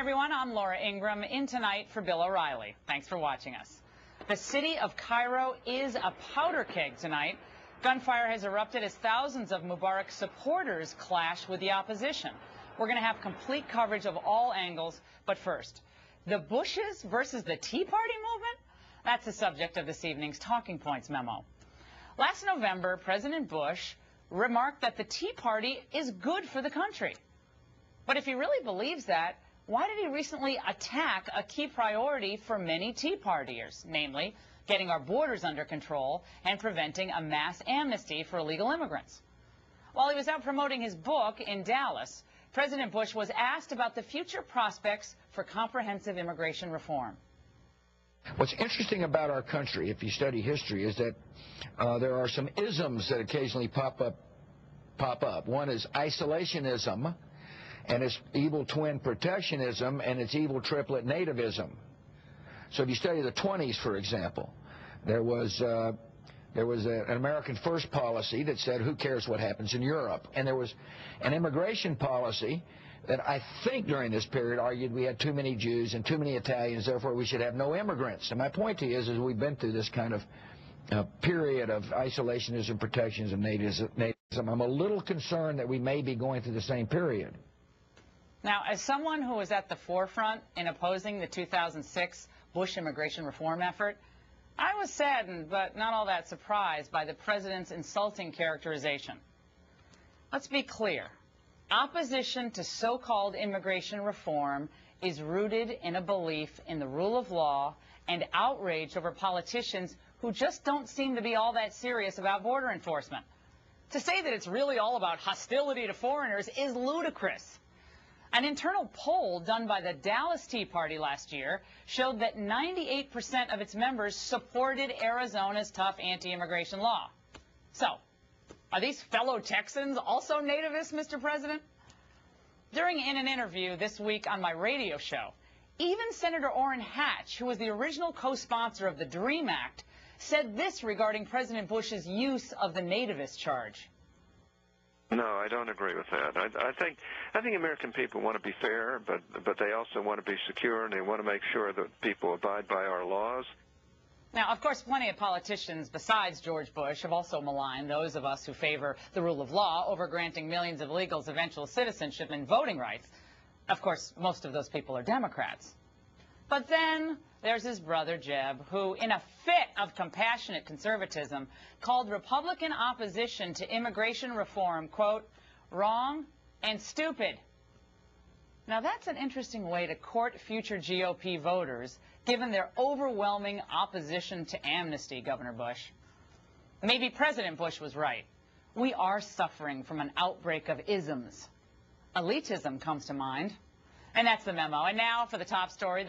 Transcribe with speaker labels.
Speaker 1: everyone, I'm Laura Ingraham, in tonight for Bill O'Reilly. Thanks for watching us. The city of Cairo is a powder keg tonight. Gunfire has erupted as thousands of Mubarak supporters clash with the opposition. We're going to have complete coverage of all angles, but first, the Bushes versus the Tea Party movement? That's the subject of this evening's Talking Points memo. Last November, President Bush remarked that the Tea Party is good for the country. But if he really believes that, why did he recently attack a key priority for many Tea Partiers, namely getting our borders under control and preventing a mass amnesty for illegal immigrants? While he was out promoting his book in Dallas, President Bush was asked about the future prospects for comprehensive immigration reform.
Speaker 2: What's interesting about our country, if you study history, is that there are some isms that occasionally pop up. One is isolationism, and it's evil twin protectionism, and it's evil triplet nativism. So if you study the 20s, for example, there was an American first policy that said, who cares what happens in Europe? And there was an immigration policy that I think during this period argued we had too many Jews and too many Italians, therefore we should have no immigrants. And my point to you is we've been through this kind of period of isolationism, protectionism, nativism. I'm a little concerned that we may be going through the same period.
Speaker 1: Now, as someone who was at the forefront in opposing the 2006 Bush immigration reform effort, I was saddened, but not all that surprised by the president's insulting characterization. Let's be clear. Opposition to so-called immigration reform is rooted in a belief in the rule of law and outrage over politicians who just don't seem to be all that serious about border enforcement. To say that it's really all about hostility to foreigners is ludicrous. An internal poll done by the Dallas Tea Party last year showed that 98% of its members supported Arizona's tough anti-immigration law. So, are these fellow Texans also nativists, Mr. President? In an interview this week on my radio show, even Senator Orrin Hatch, who was the original co-sponsor of the DREAM Act, said this regarding President Bush's use of the nativist charge.
Speaker 3: No, I don't agree with that. I think American people want to be fair, but they also want to be secure, and they want to make sure that people abide by our laws.
Speaker 1: Now, of course, plenty of politicians besides George Bush have also maligned those of us who favor the rule of law over granting millions of illegals eventual citizenship and voting rights. Of course, most of those people are Democrats. But then there's his brother, Jeb, who, in a fit of compassionate conservatism, called Republican opposition to immigration reform, quote, wrong and stupid. Now, that's an interesting way to court future GOP voters, given their overwhelming opposition to amnesty, Governor Bush. Maybe President Bush was right. We are suffering from an outbreak of isms. Elitism comes to mind. And that's the memo. And now for the top story.